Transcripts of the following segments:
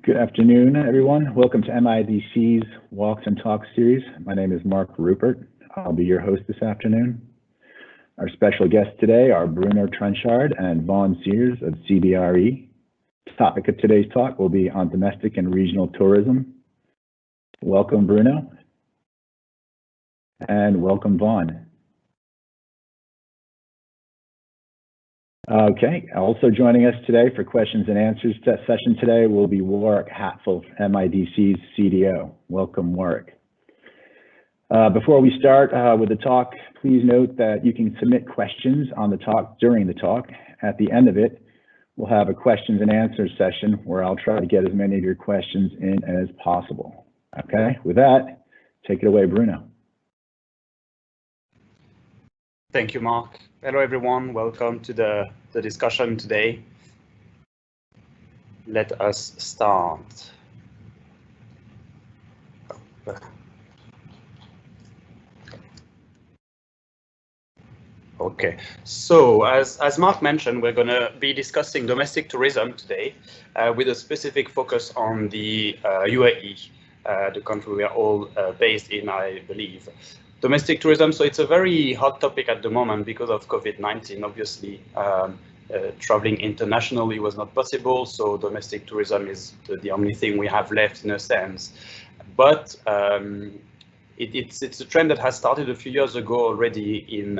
Good afternoon, everyone. Welcome to MIDC's Walks and Talks series. My name is Mark Rupert. I'll be your host this afternoon. Our special guests today are Bruno Trenchard and Vaughan Sears of CBRE. The topic of today's talk will be on domestic and regional tourism. Welcome, Bruno. And welcome, Vaughan. Okay, also joining us today for questions and answers session today will be Warwick Hatfield, MIDC's CDO. Welcome, Warwick. Before we start with the talk, please note that you can submit questions on the talk during the talk. At the end of it, we'll have a questions and answers session where I'll try to get as many of your questions in as possible. Okay, with that, take it away, Bruno. Thank you, Mark. Hello, everyone. Welcome to the discussion today. Let us start. Okay, so as Mark mentioned, we're going to be discussing domestic tourism today with a specific focus on the UAE, the country we are all based in, I believe. Domestic tourism, so it's a very hot topic at the moment because of COVID-19. Obviously, traveling internationally was not possible, so domestic tourism is the only thing we have left in a sense. But it's a trend that has started a few years ago already in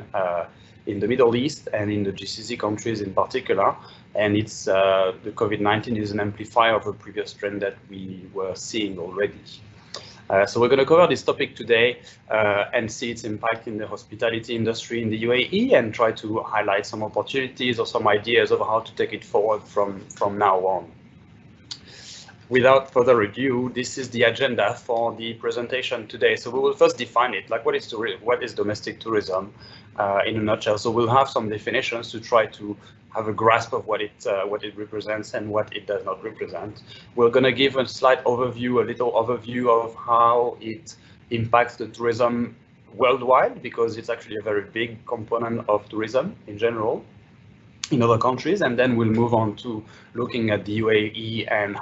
the Middle East and in the GCC countries in particular. And it's the COVID-19 is an amplifier of a previous trend that we were seeing already. So we're going to cover this topic today and see its impact in the hospitality industry in the UAE and try to highlight some opportunities or some ideas of how to take it forward from now on. Without further ado, this is the agenda for the presentation today. So we will first define it, like what is domestic tourism in a nutshell. So we'll have some definitions to try to have a grasp of what it represents and what it does not represent. We're going to give a slight overview, a little overview of how it impacts the tourism worldwide, because it's actually a very big component of tourism in general in other countries. And then we'll move on to looking at the UAE and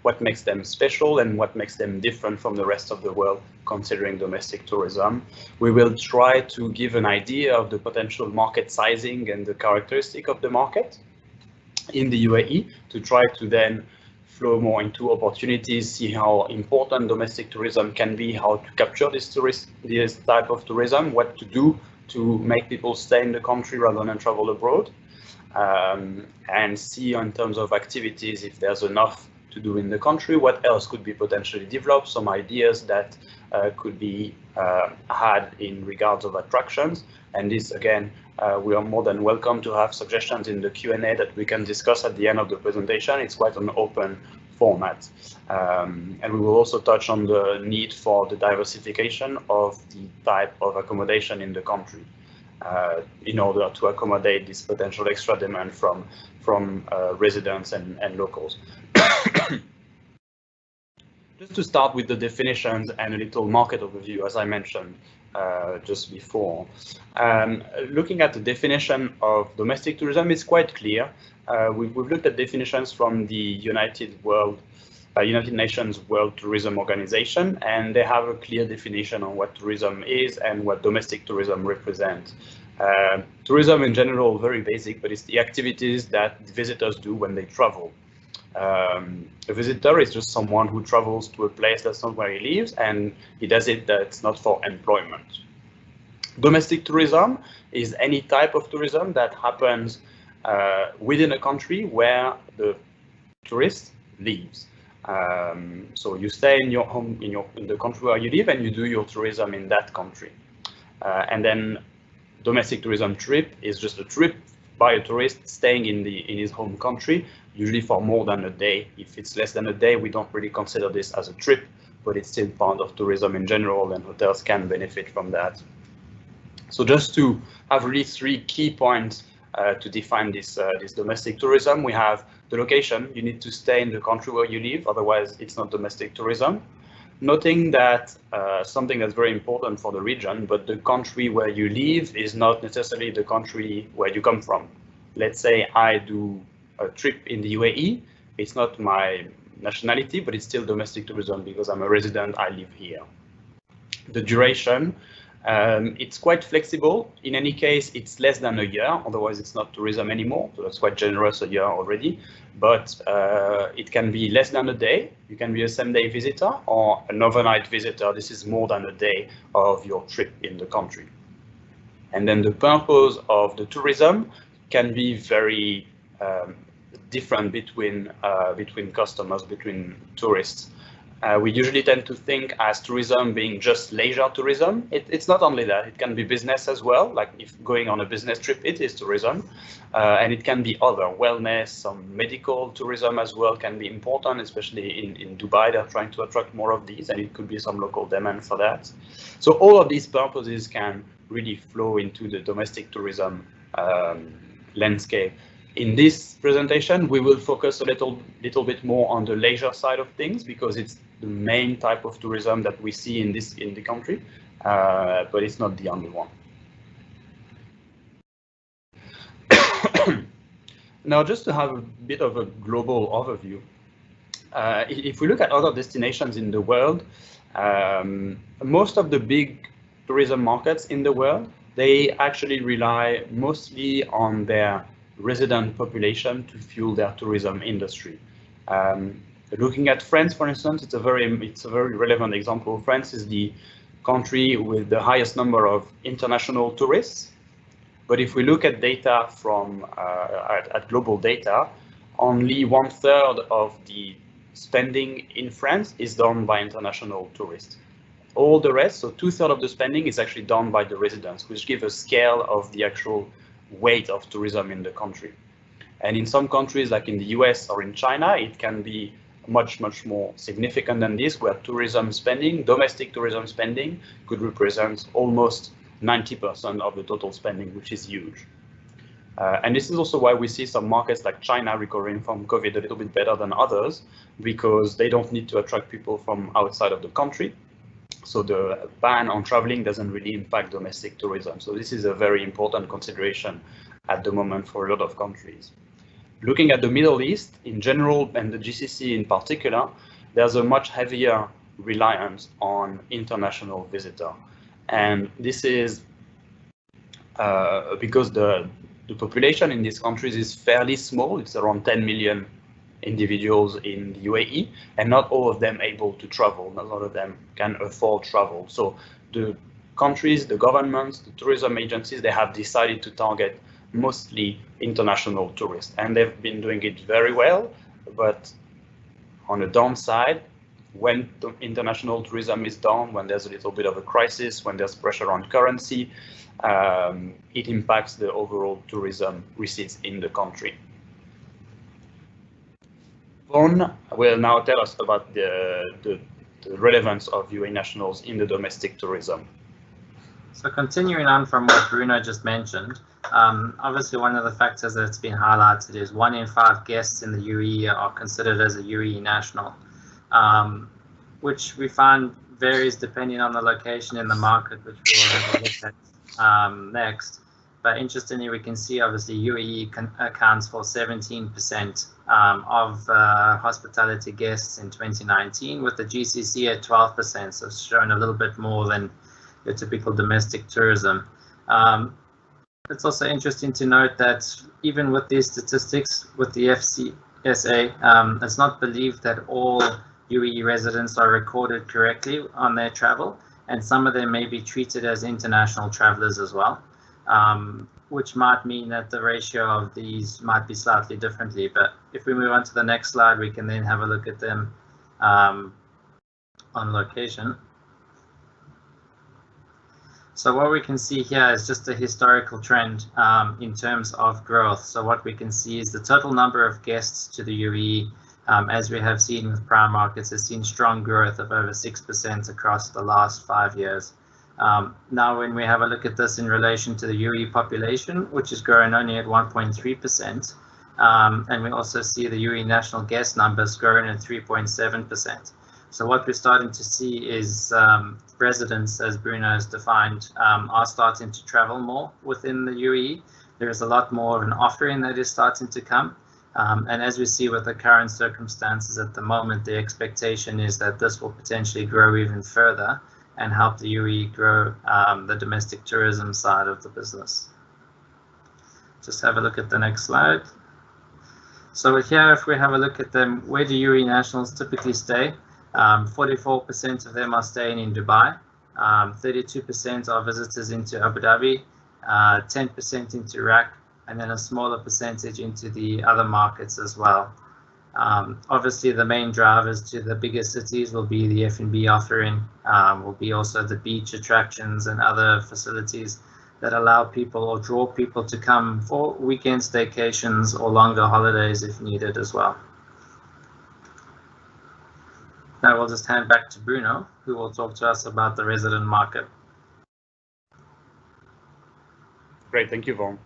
what makes them special and what makes them different from the rest of the world considering domestic tourism. We will try to give an idea of the potential market sizing and the characteristic of the market in the UAE to try to then flow more into opportunities, see how important domestic tourism can be, how to capture this type of tourism, what to do to make people stay in the country rather than travel abroad, and see in terms of activities if there's enough to do in the country, what else could be potentially developed, some ideas that could be had in regards of attractions. And this, again, we are more than welcome to have suggestions in the Q&A that we can discuss at the end of the presentation. It's quite an open format. And we will also touch on the need for the diversification of the type of accommodation in the country in order to accommodate this potential extra demand from residents and locals. Just to start with the definitions and a little market overview, as I mentioned just before. Looking at the definition of domestic tourism, it's quite clear. We've looked at definitions from the United Nations World Tourism Organization, and they have a clear definition on what tourism is and what domestic tourism represents. Tourism in general, very basic, but it's the activities that visitors do when they travel. A visitor is just someone who travels to a place that's not where he lives, and he does it that's not for employment. Domestic tourism is any type of tourism that happens within a country where the tourist lives. So you stay in your home, in the country where you live, and you do your tourism in that country. And then domestic tourism trip is just a trip by a tourist staying in his home country, usually for more than a day. If it's less than a day, we don't really consider this as a trip, but it's still part of tourism in general, and hotels can benefit from that. So just to have really three key points to define this domestic tourism, we have the location. You need to stay in the country where you live, otherwise it's not domestic tourism. Noting that something that's very important for the region, but the country where you live is not necessarily the country where you come from. Let's say I do a trip in the UAE. It's not my nationality, but it's still domestic tourism because I'm a resident, I live here. The duration, it's quite flexible. In any case, it's less than a year, otherwise it's not tourism anymore. So that's quite generous, a year already. But it can be less than a day. You can be a same-day visitor or an overnight visitor. This is more than a day of your trip in the country. And then the purpose of the tourism can be very different between customers, between tourists. We usually tend to think as tourism being just leisure tourism. It's not only that, it can be business as well. Like if going on a business trip, it is tourism. And it can be other wellness, some medical tourism as well can be important, especially in Dubai. They're trying to attract more of these, and it could be some local demand for that. So all of these purposes can really flow into the domestic tourism landscape. In this presentation, we will focus a little bit more on the leisure side of things because it's the main type of tourism that we see in the country, but it's not the only one. Now, just to have a bit of a global overview, if we look at other destinations in the world, most of the big tourism markets in the world, they actually rely mostly on their resident population to fuel their tourism industry. Looking at France, for instance, it's a very relevant example. France is the country with the highest number of international tourists. But if we look at data from at global data, only 1/3 of the spending in France is done by international tourists. All the rest, so 2/3 of the spending is actually done by the residents, which give a scale of the actual weight of tourism in the country. And in some countries like in the US or in China, it can be much more significant than this, where tourism spending, domestic tourism spending, could represent almost 90% of the total spending, which is huge. And this is also why we see some markets like China recovering from COVID a little bit better than others, because they don't need to attract people from outside of the country. So the ban on traveling doesn't really impact domestic tourism. So this is a very important consideration at the moment for a lot of countries. Looking at the Middle East in general and the GCC in particular, there's a much heavier reliance on international visitor. And this is because the population in these countries is fairly small. It's around 10 million individuals in the UAE, and not all of them able to travel. Not all of them can afford travel. So the countries, the governments, the tourism agencies, they have decided to target mostly international tourists, and they've been doing it very well. But on the downside, when the international tourism is down, when there's a little bit of a crisis, when there's pressure on currency, it impacts the overall tourism receipts in the country. Vaughan will now tell us about the relevance of UAE nationals in the domestic tourism. So continuing on from what Bruno just mentioned, obviously one of the factors that's been highlighted is 1 in 5 guests in the UAE are considered as a UAE national, which we find varies depending on the location in the market, which we will have a look at next. But interestingly, we can see obviously UAE accounts for 17% of hospitality guests in 2019, with the GCC at 12%, so it's shown a little bit more than your typical domestic tourism. It's also interesting to note that even with these statistics, with the FCSA, it's not believed that all UAE residents are recorded correctly on their travel, and some of them may be treated as international travelers as well, which might mean that the ratio of these might be slightly differently. But if we move on to the next slide, we can then have a look at them on location. So what we can see here is just a historical trend in terms of growth. So what we can see is the total number of guests to the UAE, as we have seen with prime markets, has seen strong growth of over 6% across the last 5 years. Now, when we have a look at this in relation to the UAE population, which is growing only at 1.3%, and we also see the UAE national guest numbers growing at 3.7%. So what we're starting to see is residents, as Bruno has defined, are starting to travel more within the UAE. There is a lot more of an offering that is starting to come. And as we see with the current circumstances at the moment, the expectation is that this will potentially grow even further and help the UAE grow the domestic tourism side of the business. Just have a look at the next slide. So here, if we have a look at them, where do UAE nationals typically stay? 44% of them are staying in Dubai, 32% are visitors into Abu Dhabi, 10% into Iraq, and then a smaller percentage into the other markets as well. Obviously, the main drivers to the bigger cities will be the F&B offering, will be also the beach attractions and other facilities that allow people or draw people to come for weekend staycations or longer holidays if needed as well. Now we'll just hand back to Bruno, who will talk to us about the resident market. Great, thank you, Vaughan.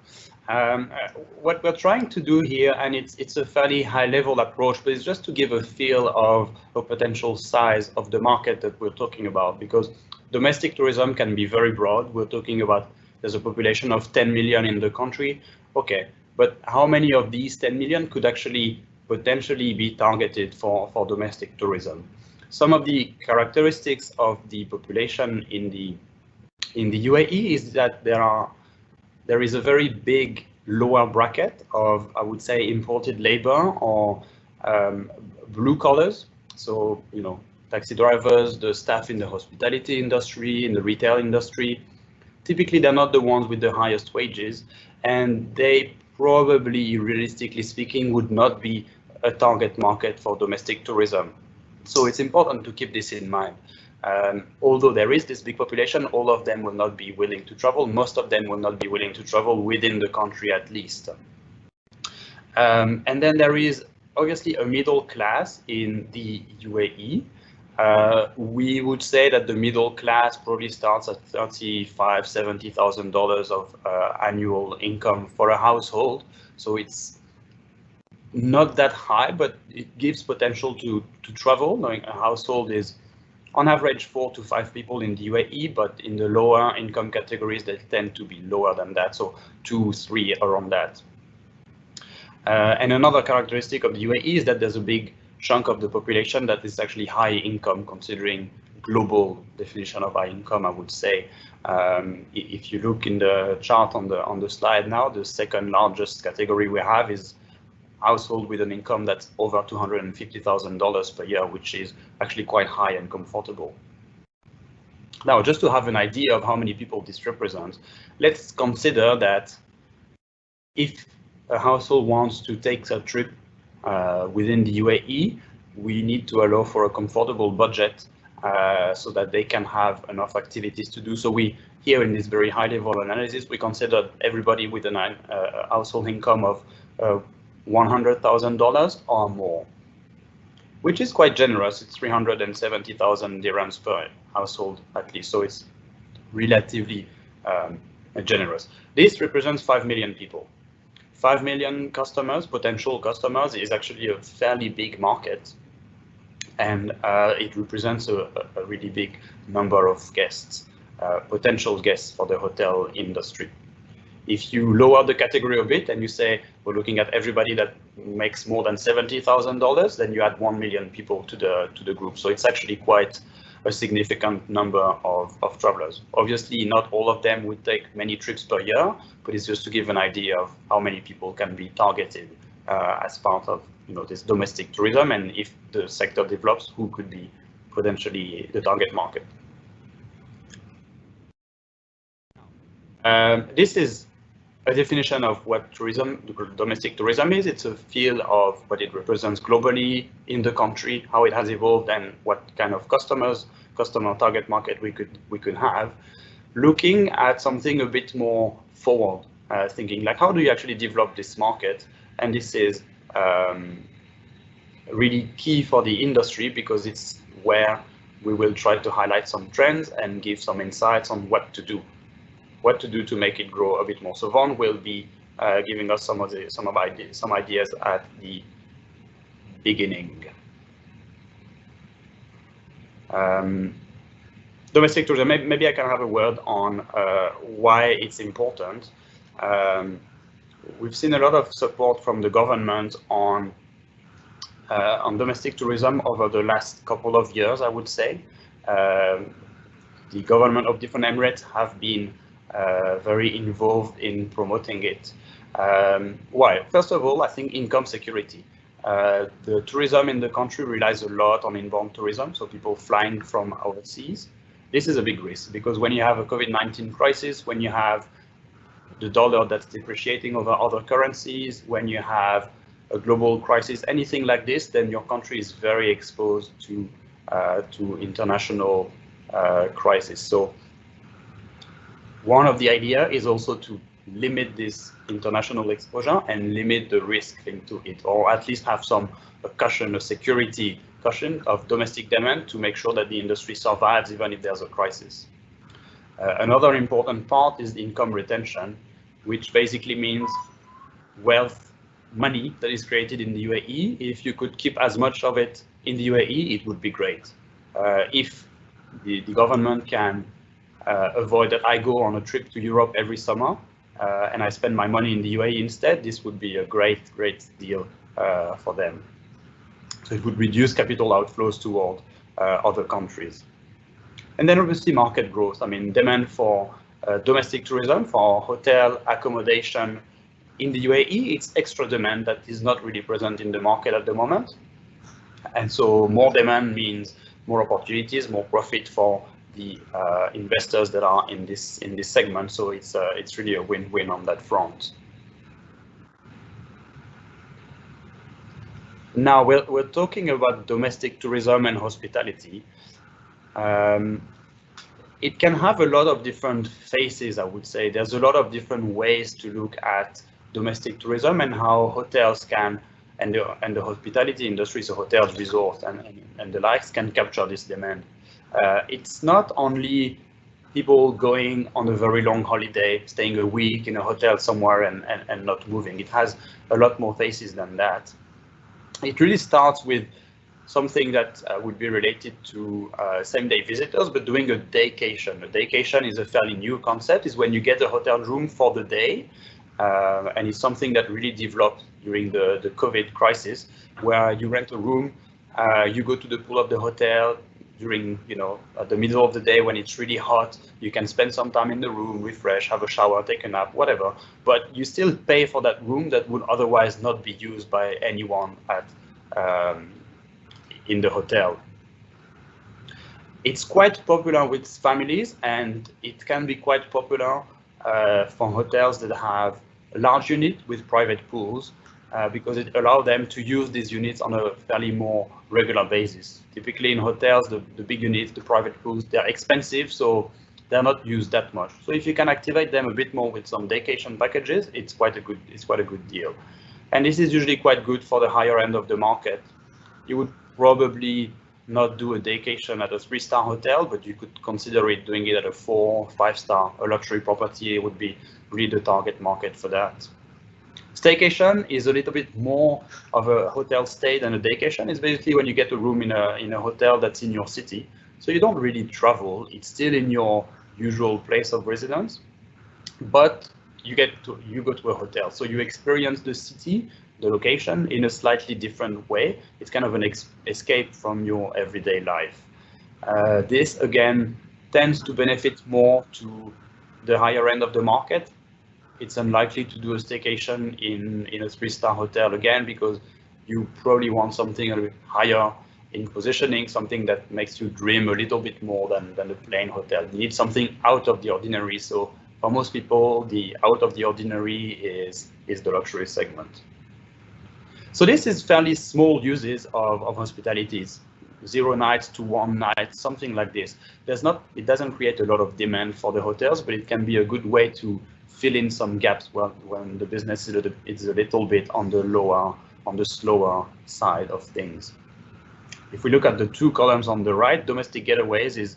What we're trying to do here, and it's a fairly high-level approach, but it's just to give a feel of a potential size of the market that we're talking about, because domestic tourism can be very broad. We're talking about there's a population of 10 million in the country. Okay, but how many of these 10 million could actually potentially be targeted for domestic tourism? Some of the characteristics of the population in the UAE is that there is a very big lower bracket of, I would say, imported labor or blue collars. So, you know, taxi drivers, the staff in the hospitality industry, in the retail industry. Typically, they're not the ones with the highest wages, and they probably, realistically speaking, would not be a target market for domestic tourism. So it's important to keep this in mind. Although there is this big population, all of them will not be willing to travel. Most of them will not be willing to travel within the country at least. And then there is obviously a middle class in the UAE. We would say that the middle class probably starts at $35,000, $70,000 of annual income for a household. So it's not that high, but it gives potential to travel. Knowing a household is on average 4 to 5 people in the UAE, but in the lower income categories, they tend to be lower than that. So 2, 3 around that. And another characteristic of the UAE is that there's a big chunk of the population that is actually high income, considering global definition of high income, I would say. If you look in the chart on the slide now, the second largest category we have is household with an income that's over $250,000 per year, which is actually quite high and comfortable. Now, just to have an idea of how many people this represents, let's consider that if a household wants to take a trip within the UAE, we need to allow for a comfortable budget so that they can have enough activities to do. So we, here in this very high level analysis, we considered everybody with a household income of $100,000 or more, which is quite generous. It's 370,000 dirhams per household at least, so it's relatively generous. This represents 5 million people. 5 million customers, potential customers, is actually a fairly big market, and it represents a really big number of guests, potential guests for the hotel industry. If you lower the category a bit and you say we're looking at everybody that makes more than $70,000, then you add 1 million people to the group. So it's actually quite a significant number of travelers. Obviously, not all of them would take many trips per year, but it's just to give an idea of how many people can be targeted as part of this domestic tourism, and if the sector develops, who could be potentially the target market. This is a definition of what domestic tourism is. It's a field of what it represents globally in the country, how it has evolved, and what kind of customer target market we could have. Looking at something a bit more forward, thinking like, how do you actually develop this market? And this is really key for the industry, because it's where we will try to highlight some trends and give some insights on what to do to make it grow a bit more. So Vaughan will be giving us some ideas at the beginning. Domestic tourism, maybe I can have a word on why it's important. we've seen a lot of support from the government on domestic tourism over the last couple of years, I would say. The government of different Emirates have been very involved in promoting it. Why? First of all, I think income security. The tourism in the country relies a lot on inbound tourism, so people flying from overseas. This is a big risk because when you have a COVID-19 crisis, when you have the dollar that's depreciating over other currencies, when you have a global crisis, anything like this, then your country is very exposed to international crisis. So one of the idea is also to limit this international exposure and limit the risk linked to it, or at least have a cushion, a security cushion of domestic demand to make sure that the industry survives even if there's a crisis. Another important part is the income retention, which basically means wealth, money that is created in the UAE. If you could keep as much of it in the UAE, it would be great. If the government can avoid that I go on a trip to Europe every summer and I spend my money in the UAE instead, this would be a great deal for them. So it would reduce capital outflows toward other countries. And then obviously market growth. I mean, demand for domestic tourism, for hotel accommodation in the UAE, it's extra demand that is not really present in the market at the moment. And so more demand means more opportunities, more profit for the investors that are in this segment. So it's really a win-win on that front. Now we're talking about domestic tourism and hospitality. It can have a lot of different faces, I would say. There's a lot of different ways to look at domestic tourism and how hotels can, and the hospitality industry, so hotels, resorts, and the likes, can capture this demand. It's not only people going on a very long holiday, staying a week in a hotel somewhere and not moving. It has a lot more faces than that. It really starts with something that would be related to same-day visitors, but doing a daycation. A daycation is a fairly new concept. Is when you get a hotel room for the day, and it's something that really developed during the COVID crisis, where you rent a room, you go to the pool of the hotel during, at the middle of the day when it's really hot. You can spend some time in the room, refresh, have a shower, take a nap, whatever. But you still pay for that room that would otherwise not be used by anyone at in the hotel. It's quite popular with families, and it can be quite popular for hotels that have a large unit with private pools, because it allows them to use these units on a fairly more regular basis. Typically in hotels, the big units, the private pools, they're expensive, so they're not used that much. So if you can activate them a bit more with some vacation packages, it's quite a good deal. And this is usually quite good for the higher end of the market. You would probably not do a vacation at a 3-star hotel, but you could consider doing it at a 4- or 5-star. A luxury property would be really the target market for that. Staycation is a little bit more of a hotel stay than a vacation. It's basically when you get a room in a hotel that's in your city. So you don't really travel. It's still in your usual place of residence, but you go to a hotel. So you experience the city, the location, in a slightly different way. It's kind of an escape from your everyday life. This again tends to benefit more to the higher end of the market. It's unlikely to do a staycation in a 3-star hotel again, because you probably want something a bit higher in positioning, something that makes you dream a little bit more than a plain hotel. You need something out of the ordinary. So for most people, the out of the ordinary is the luxury segment. So this is fairly small uses of hospitalities, 0 nights to 1 night, something like this. It doesn't create a lot of demand for the hotels, but it can be a good way to fill in some gaps when the business is a little bit on the slower side of things. If we look at the 2 columns on the right, domestic getaways is,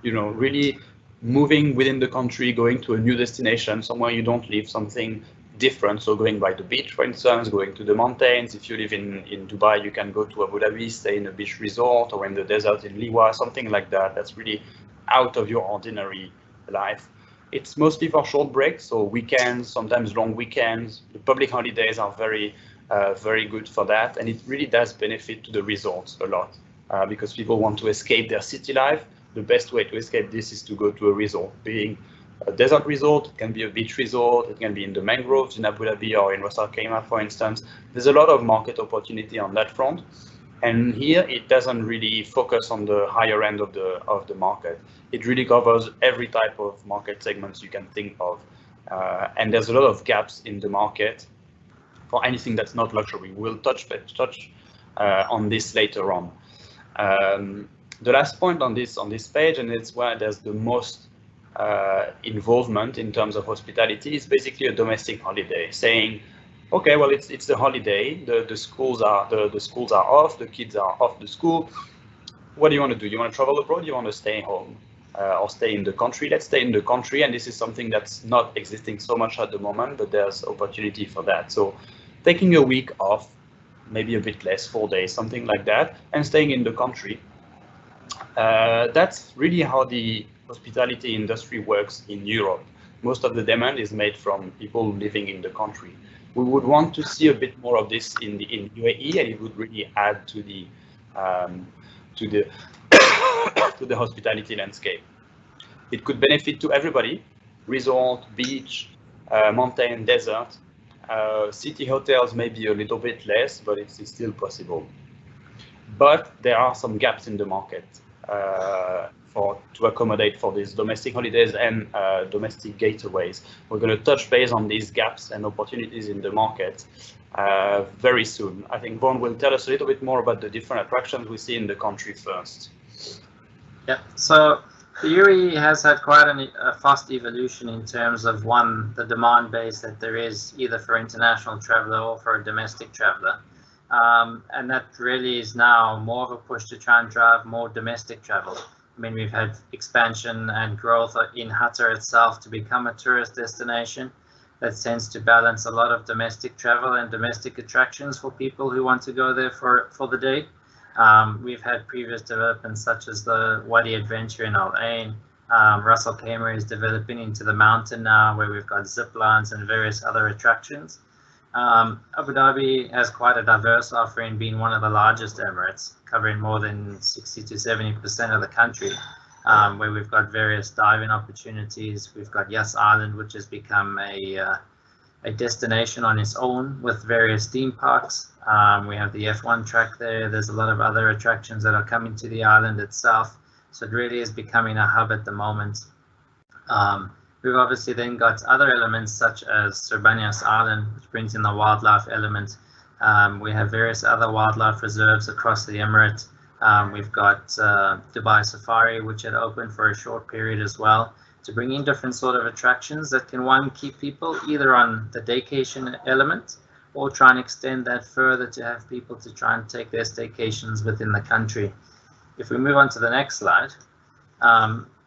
really moving within the country, going to a new destination, somewhere you don't live, something different. So going by the beach, for instance, going to the mountains. If you live in Dubai, you can go to Abu Dhabi, stay in a beach resort, or in the desert in Liwa, something like that. That's really out of your ordinary life. It's mostly for short breaks, so weekends, sometimes long weekends. The public holidays are very good for that, and it really does benefit to the resorts a lot because people want to escape their city life. The best way to escape this is to go to a resort, being a desert resort, it can be a beach resort, it can be in the mangroves in Abu Dhabi or in Ras Al Khaimah, for instance. There's a lot of market opportunity on that front. And here it doesn't really focus on the higher end of the market. It really covers every type of market segments you can think of. And there's a lot of gaps in the market for anything that's not luxury. We'll touch on this later on. The last point on this page, and it's where there's the most involvement in terms of hospitality, is basically a domestic holiday, saying, okay, well, it's the holiday. The schools are off. The kids are off the school. What do you want to do? You want to travel abroad? You want to stay home or stay in the country? Let's stay in the country. And this is something that's not existing so much at the moment, but there's opportunity for that. So taking a week off, maybe a bit less, 4 days, something like that, and staying in the country. That's really how the hospitality industry works in Europe. Most of the demand is made from people living in the country. We would want to see a bit more of this in UAE, and it would really add to the to the hospitality landscape. It could benefit to everybody: resort, beach, mountain, desert. City hotels maybe a little bit less, but it's still possible. But there are some gaps in the market to accommodate for these domestic holidays and domestic getaways. We're going to touch base on these gaps and opportunities in the market very soon. I think Vaughan will tell us a little bit more about the different attractions we see in the country first. Yeah, so the UAE has had quite a fast evolution in terms of, one, the demand base that there is either for international traveler or for a domestic traveler. And that really is now more of a push to try and drive more domestic travel. I mean, we've had expansion and growth in Qatar itself to become a tourist destination that tends to balance a lot of domestic travel and domestic attractions for people who want to go there for the day. We've had previous developments such as the Wadi Adventure in Al Ain. Ras Al Khaimah is developing into the mountain now, where we've got zip lines and various other attractions. Abu Dhabi has quite a diverse offering, being one of the largest Emirates, covering more than 60 to 70% of the country, where we've got various diving opportunities. We've got Yas Island, which has become a destination on its own with various theme parks. We have the F1 track there. There's a lot of other attractions that are coming to the island itself. So it really is becoming a hub at the moment. We've obviously then got other elements such as Surbanias Island, which brings in the wildlife element. We have various other wildlife reserves across the Emirate. We've got Dubai Safari, which had opened for a short period as well, to bring in different sort of attractions that can, one, keep people either on the daycation element or try and extend that further to have people to try and take their staycations within the country. If we move on to the next slide,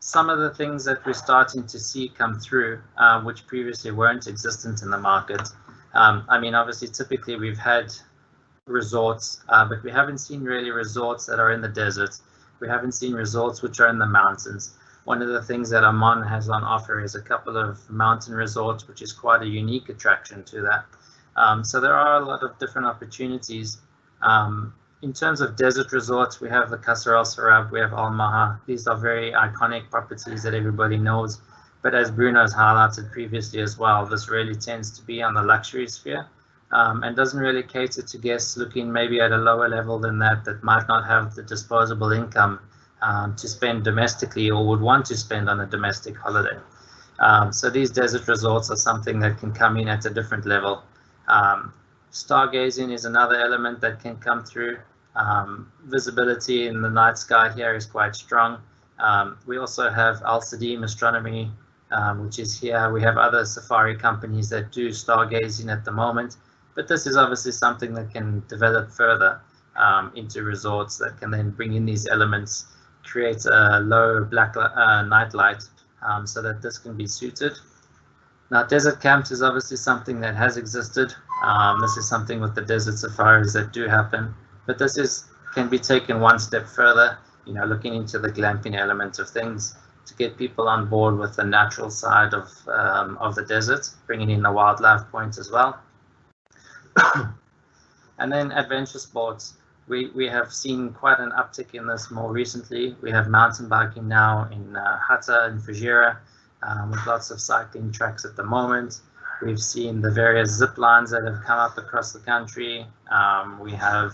some of the things that we're starting to see come through, which previously weren't existent in the market. I mean, obviously, typically we've had resorts, but we haven't seen really resorts that are in the desert. We haven't seen resorts which are in the mountains. One of the things that Amman has on offer is a couple of mountain resorts, which is quite a unique attraction to that. So there are a lot of different opportunities. In terms of desert resorts, we have the Qasr Al Sarab, we have Al Maha. These are very iconic properties that everybody knows. But as Bruno has highlighted previously as well, this really tends to be on the luxury sphere and doesn't really cater to guests looking maybe at a lower level than that might not have the disposable income to spend domestically or would want to spend on a domestic holiday. So these desert resorts are something that can come in at a different level. Stargazing is another element that can come through. Visibility in the night sky here is quite strong. We also have Al Sadim Astronomy, which is here. We have other safari companies that do stargazing at the moment, but this is obviously something that can develop further into resorts that can then bring in these elements, create a low black night light so that this can be suited. Now, desert camps is obviously something that has existed. This is something with the desert safaris that do happen, but this can be taken one step further, you know, looking into the glamping element of things to get people on board with the natural side of the desert, bringing in the wildlife points as well. And then adventure sports. We have seen quite an uptick in this more recently. We have mountain biking now in Hatta and Fujairah, with lots of cycling tracks at the moment. We've seen the various zip lines that have come up across the country. We have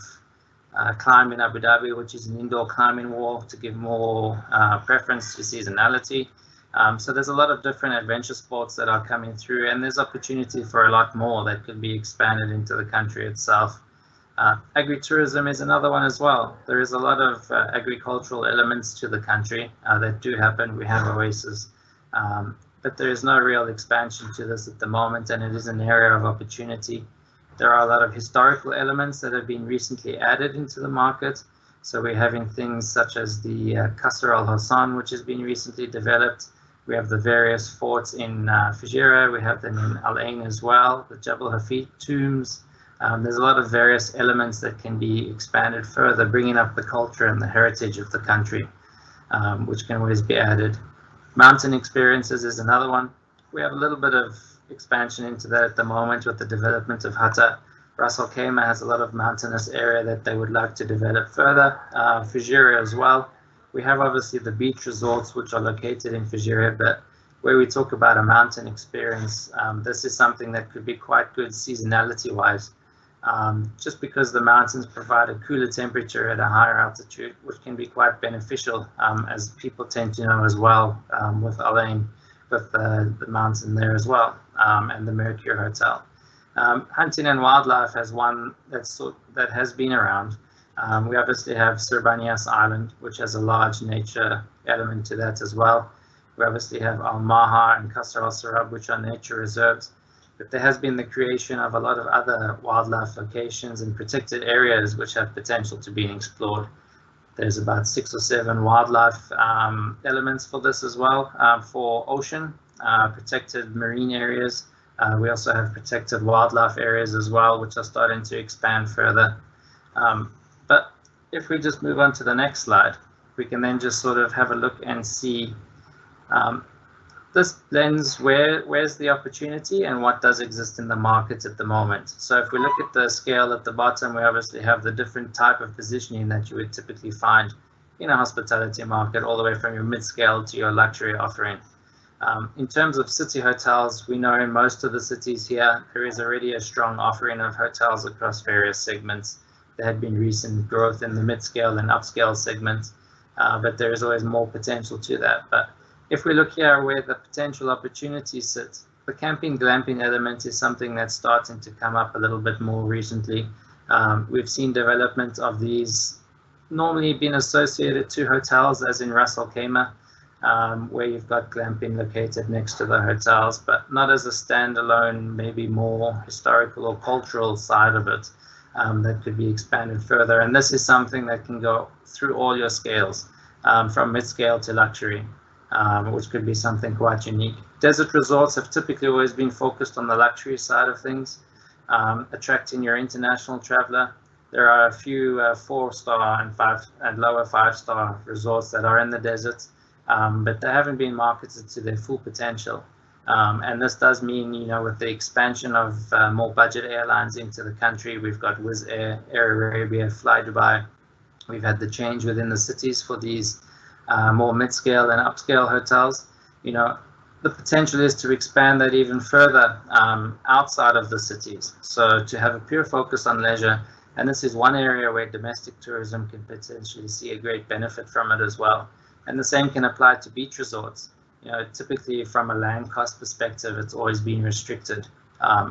climb in Abu Dhabi, which is an indoor climbing wall to give more preference to seasonality. So there's a lot of different adventure sports that are coming through, and there's opportunity for a lot more that could be expanded into the country itself. Agritourism is another one as well. There is a lot of agricultural elements to the country that do happen. We have oases, but there is no real expansion to this at the moment, and it is an area of opportunity. There are a lot of historical elements that have been recently added into the market. So we're having things such as the Qasr al-Hassan, which has been recently developed. We have the various forts in Fujairah. We have them in Al Ain as well, the Jabal Hafid tombs. There's a lot of various elements that can be expanded further, bringing up the culture and the heritage of the country, which can always be added. Mountain experiences is another one. We have a little bit of expansion into that at the moment with the development of Hatta. Ras Al Khaimah has a lot of mountainous area that they would like to develop further. Fujairah as well. We have obviously the beach resorts which are located in Fujairah, but where we talk about a mountain experience, this is something that could be quite good seasonality wise. Just because the mountains provide a cooler temperature at a higher altitude, which can be quite beneficial, as people tend to know as well, with Al Ain, with the mountain there as well, and the Mercure Hotel. Hunting and wildlife has one that has been around. We obviously have Surbanias Island, which has a large nature element to that as well. We obviously have Al Maha and Qasr Al Sarab, which are nature reserves. But there has been the creation of a lot of other wildlife locations and protected areas which have potential to be explored. There's about 6 or 7 wildlife elements for this as well, for ocean, protected marine areas. We also have protected wildlife areas as well, which are starting to expand further. But if we just move on to the next slide, we can then just sort of have a look and see this lens, where's the opportunity and what does exist in the market at the moment. So if we look at the scale at the bottom, we obviously have the different type of positioning that you would typically find in a hospitality market, all the way from your mid-scale to your luxury offering. In terms of city hotels, we know in most of the cities here, there is already a strong offering of hotels across various segments. There had been recent growth in the mid-scale and upscale segments, but there is always more potential to that. But if we look here where the potential opportunities sit, the camping glamping element is something that's starting to come up a little bit more recently. We've seen development of these normally being associated to hotels, as in Ras Al Khaimah, where you've got glamping located next to the hotels, but not as a standalone, maybe more historical or cultural side of it that could be expanded further. And this is something that can go through all your scales, from mid-scale to luxury. Which could be something quite unique. Desert resorts have typically always been focused on the luxury side of things, attracting your international traveler. There are a few 4-star and lower 5-star resorts that are in the desert, but they haven't been marketed to their full potential. And this does mean, you know, with the expansion of more budget airlines into the country, we've got Wizz Air, Air Arabia, Fly Dubai. We've had the change within the cities for these more mid-scale and upscale hotels. You know, the potential is to expand that even further outside of the cities. So to have a pure focus on leisure, and this is one area where domestic tourism can potentially see a great benefit from it as well. And the same can apply to beach resorts. You know, typically from a land cost perspective, it's always been restricted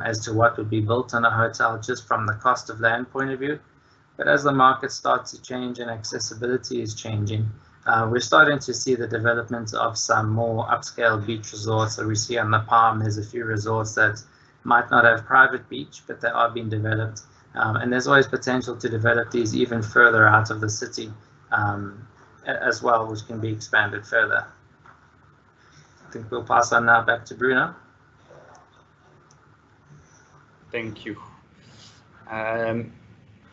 as to what would be built on a hotel just from the cost of land point of view. But as the market starts to change and accessibility is changing, we're starting to see the development of some more upscale beach resorts. So we see on the Palm, there's a few resorts that might not have private beach, but they are being developed. And there's always potential to develop these even further out of the city as well, which can be expanded further. I think we'll pass on now back to Bruno. Thank you.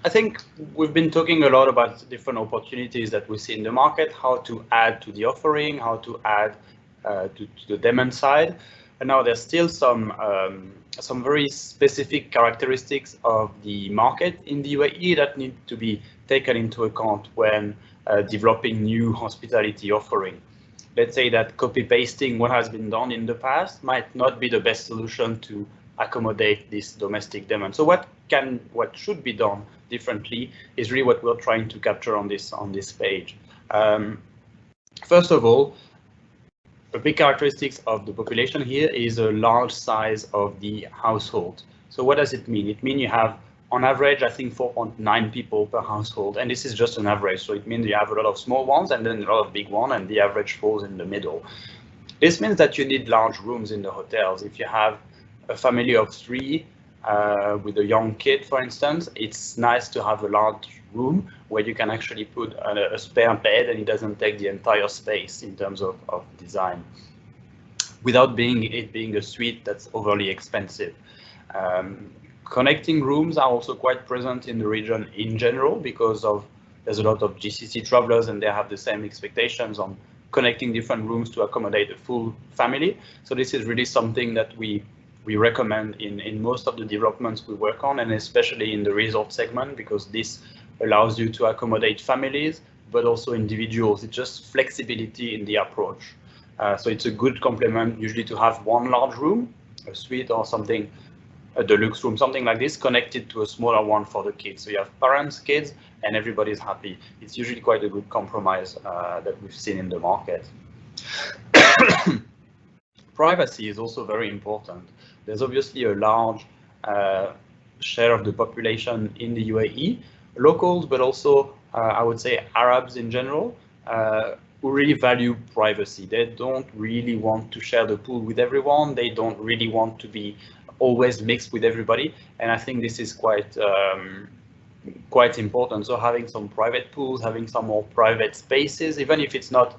I think we've been talking a lot about different opportunities that we see in the market, how to add to the offering, how to add to the demand side. And now there's still some very specific characteristics of the market in the UAE that need to be taken into account when developing new hospitality offering. Let's say that copy-pasting what has been done in the past might not be the best solution to accommodate this domestic demand. So what should be done differently is really what we're trying to capture on this page. First of all, a big characteristic of the population here is a large size of the household. So what does it mean? It means you have, on average, I think 4.9 people per household, and this is just an average. So it means you have a lot of small ones and then a lot of big ones, and the average falls in the middle. This means that you need large rooms in the hotels. If you have a family of 3 with a young kid, for instance, it's nice to have a large room where you can actually put a spare bed and it doesn't take the entire space in terms of design, without it being a suite that's overly expensive. Connecting rooms are also quite present in the region in general because there's a lot of GCC travelers and they have the same expectations on connecting different rooms to accommodate a full family. So this is really something that we recommend in most of the developments we work on, and especially in the resort segment, because this allows you to accommodate families, but also individuals. It's just flexibility in the approach. So it's a good complement usually to have one large room, a suite or something, a deluxe room, something like this, connected to a smaller one for the kids. So you have parents, kids, and everybody's happy. It's usually quite a good compromise that we've seen in the market. Privacy is also very important. There's obviously a large share of the population in the UAE, locals, but also I would say Arabs in general, who really value privacy. They don't really want to share the pool with everyone. They don't really want to be always mixed with everybody. And I think this is quite important. So having some private pools, having some more private spaces, even if it's not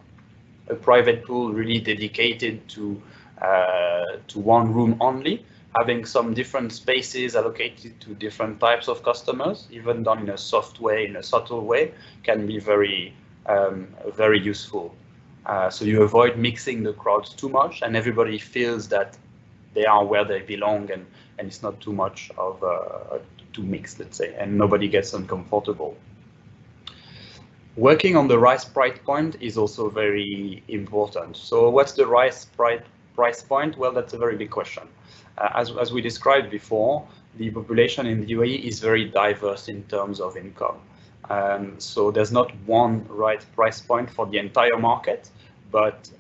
a private pool really dedicated to one room only, having some different spaces allocated to different types of customers, even done in a soft way, in a subtle way, can be very useful. So you avoid mixing the crowds too much, and everybody feels that they are where they belong, and it's not too much of too mixed, let's say, and nobody gets uncomfortable. Working on the right price point is also very important. So what's the right price point? Well, that's a very big question. As we described before, the population in the UAE is very diverse in terms of income. So there's not one right price point for the entire market, but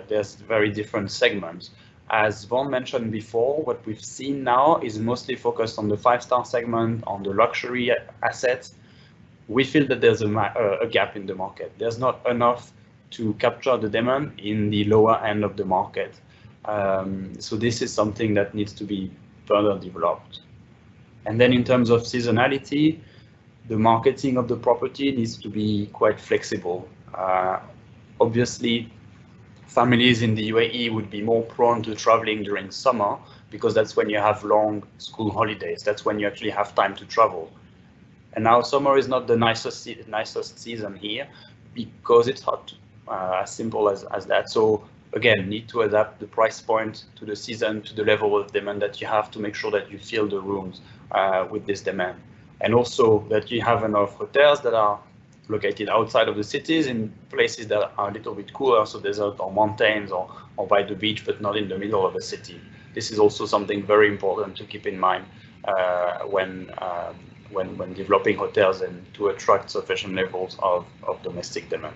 there's very different segments. As Vaughan mentioned before, what we've seen now is mostly focused on the 5-star segment, on the luxury assets. We feel that there's a gap in the market. There's not enough to capture the demand in the lower end of the market. So this is something that needs to be further developed. And then in terms of seasonality, the marketing of the property needs to be quite flexible. Obviously, families in the UAE would be more prone to traveling during summer because that's when you have long school holidays. That's when you actually have time to travel. And now summer is not the nicest season here because it's hot, as simple as that. So again, need to adapt the price point to the season, to the level of demand that you have to make sure that you fill the rooms with this demand. And also that you have enough hotels that are located outside of the cities in places that are a little bit cooler, so desert or mountains or by the beach, but not in the middle of a city. This is also something very important to keep in mind when developing hotels and to attract sufficient levels of domestic demand.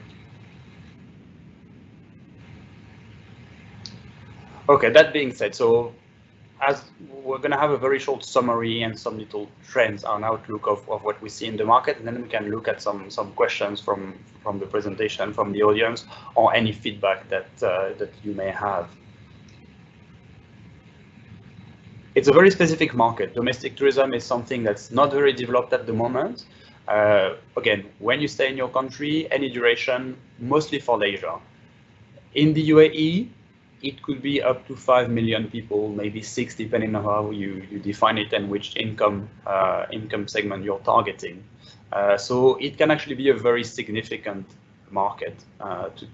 Okay, that being said, so as we're going to have a very short summary and some little trends and outlook of what we see in the market, and then we can look at some questions from the presentation, from the audience, or any feedback that you may have. It's a very specific market. Domestic tourism is something that's not very developed at the moment. Again, when you stay in your country, any duration, mostly for leisure. In the UAE, it could be up to 5 million people, maybe 6, depending on how you define it and which income segment you're targeting. So it can actually be a very significant market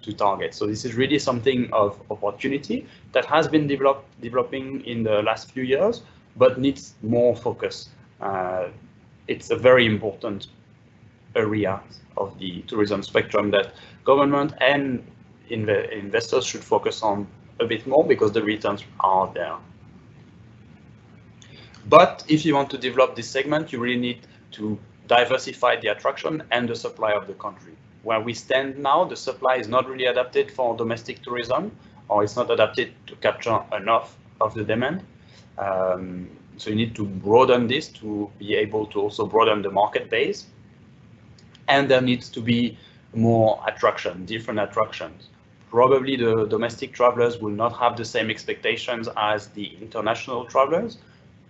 to target. So this is really something of opportunity that has been developing in the last few years, but needs more focus. It's a very important area of the tourism spectrum that government and investors should focus on a bit more, because the returns are there. But if you want to develop this segment, you really need to diversify the attraction and the supply of the country. Where we stand now, the supply is not really adapted for domestic tourism, or it's not adapted to capture enough of the demand. So you need to broaden this to be able to also broaden the market base. And there needs to be more attraction, different attractions. Probably the domestic travelers will not have the same expectations as the international travelers.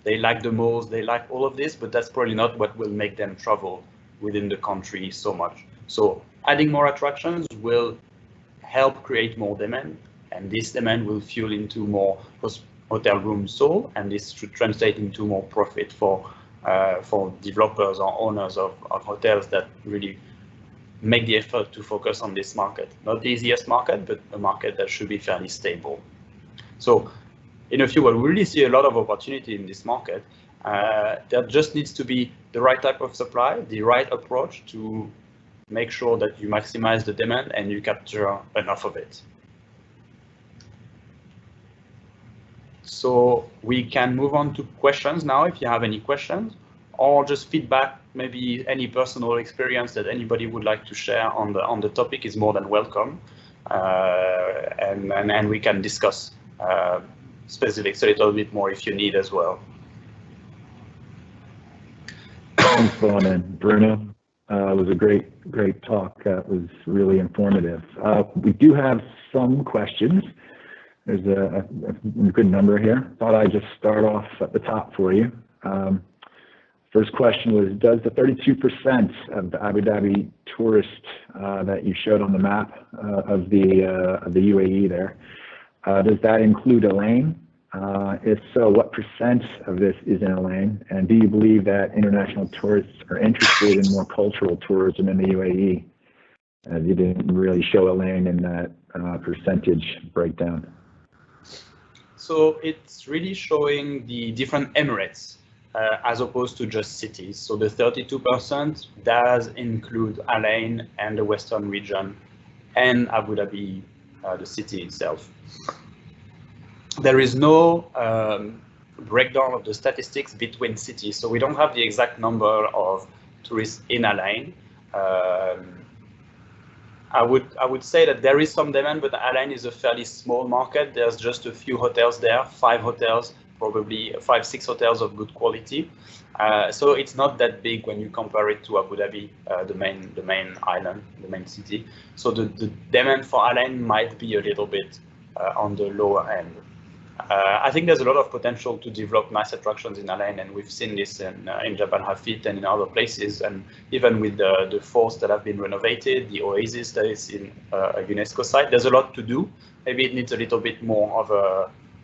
They like the malls, they like all of this, but that's probably not what will make them travel within the country so much. So adding more attractions will help create more demand, and this demand will fuel into more hotel rooms sold, and this should translate into more profit for developers or owners of hotels that really make the effort to focus on this market. Not the easiest market, but a market that should be fairly stable. So in a few words, we really see a lot of opportunity in this market. There just needs to be the right type of supply, the right approach to make sure that you maximize the demand and you capture enough of it. So we can move on to questions now, if you have any questions, or just feedback, maybe any personal experience that anybody would like to share on the topic is more than welcome. And we can discuss specifics a little bit more if you need as well. Thanks, Vaughan and Bruno. It was a great talk. It was really informative. We do have some questions. There's a good number here. Thought I'd just start off at the top for you. First question was, does the 32% of the Abu Dhabi tourists that you showed on the map of the UAE there, does that include Al Ain? If so, what percent of this is in Al Ain? And do you believe that international tourists are interested in more cultural tourism in the UAE? You didn't really show Al Ain in that percentage breakdown. So it's really showing the different emirates as opposed to just cities. So the 32% does include Al Ain and the Western region and Abu Dhabi, the city itself. There is no breakdown of the statistics between cities, so we don't have the exact number of tourists in Al Ain. I would say that there is some demand, but Al Ain is a fairly small market. There's just a few hotels there, 5 hotels, probably 5-6 hotels of good quality. So it's not that big when you compare it to Abu Dhabi, the main island, the main city. So the demand for Al Ain might be a little bit on the lower end. I think there's a lot of potential to develop nice attractions in Al Ain, and we've seen this in Jabal Hafid and in other places, and even with the forts that have been renovated, the oasis that is in a UNESCO site, there's a lot to do. Maybe it needs a little bit more of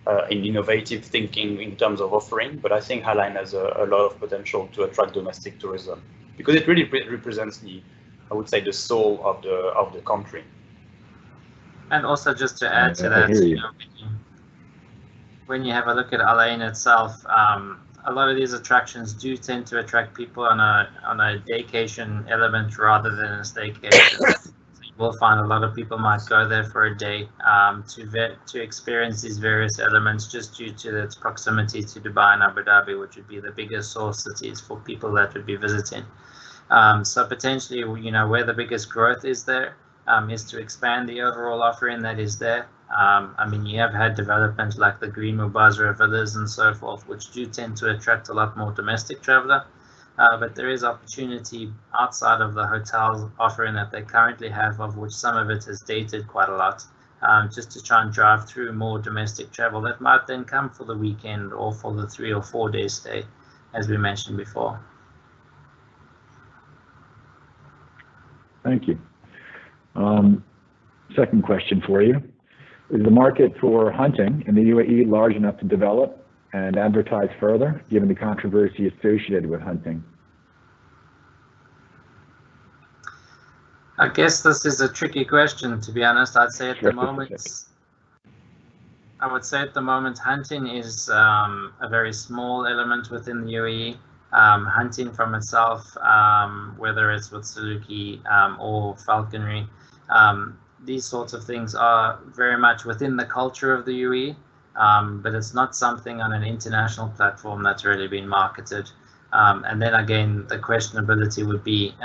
an innovative thinking in terms of offering, but I think Al Ain has a lot of potential to attract domestic tourism, because it really represents I would say, the soul of the country. And also, just to add to that, when you have a look at Al Ain itself, a lot of these attractions do tend to attract people on a daycation element rather than a staycation. So you will find a lot of people might go there for a day to experience these various elements, just due to its proximity to Dubai and Abu Dhabi, which would be the biggest source cities for people that would be visiting. So potentially, where the biggest growth is there is to expand the overall offering that is there. I mean, you have had developments like the Green Mubazara villas and so forth, which do tend to attract a lot more domestic traveler. But there is opportunity outside of the hotel offering that they currently have, of which some of it has dated quite a lot, just to try and drive through more domestic travel that might then come for the weekend or for the 3 or 4 day stay, as we mentioned before. Thank you. Second question for you. Is the market for hunting in the UAE large enough to develop and advertise further, given the controversy associated with hunting? I guess this is a tricky question, to be honest. I'd say at the moment, hunting is a very small element within the UAE. Hunting from itself, whether it's with Saluki or falconry, these sorts of things are very much within the culture of the UAE, but it's not something on an international platform that's really been marketed. And then again, the questionability would be,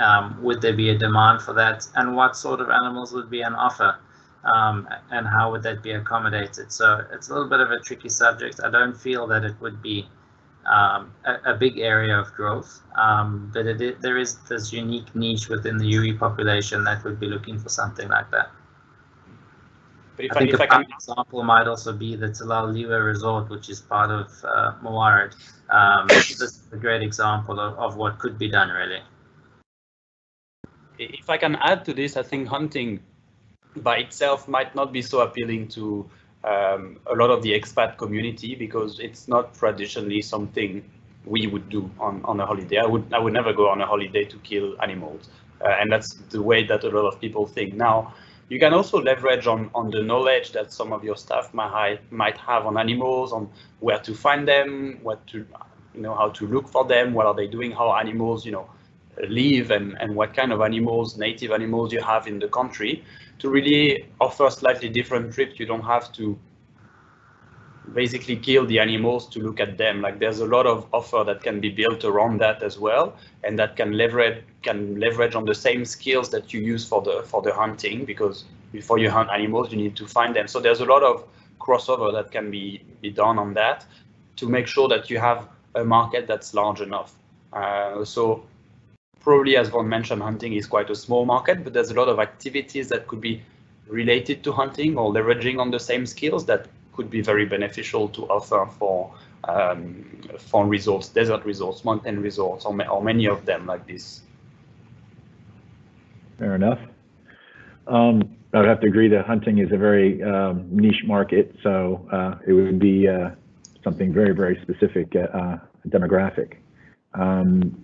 would there be a demand for that, and what sort of animals would be on offer, and how would that be accommodated? So it's a little bit of a tricky subject. I don't feel that it would be a big area of growth, but there is this unique niche within the UAE population that would be looking for something like that. But I think an example might also be the Talal Liwa Resort, which is part of Muwarid. This is a great example of what could be done, really. If I can add to this, I think hunting by itself might not be so appealing to a lot of the expat community, because it's not traditionally something we would do on a holiday. I would never go on a holiday to kill animals, and that's the way that a lot of people think. Now, you can also leverage on the knowledge that some of your staff might have on animals, on where to find them, how to look for them, what are they doing, how animals, live, and what kind of animals, native animals you have in the country, to really offer slightly different trips. You don't have to basically kill the animals to look at them. Like, there's a lot of offer that can be built around that as well, and that can leverage on the same skills that you use for the hunting, because before you hunt animals, you need to find them. So there's a lot of crossover that can be done on that to make sure that you have a market that's large enough. So probably, as Vaughan mentioned, hunting is quite a small market, but there's a lot of activities that could be related to hunting or leveraging on the same skills that could be very beneficial to offer for resorts, desert resorts, mountain resorts, or many of them like this. Fair enough. I would have to agree that hunting is a very niche market, so it would be something very, very specific demographic.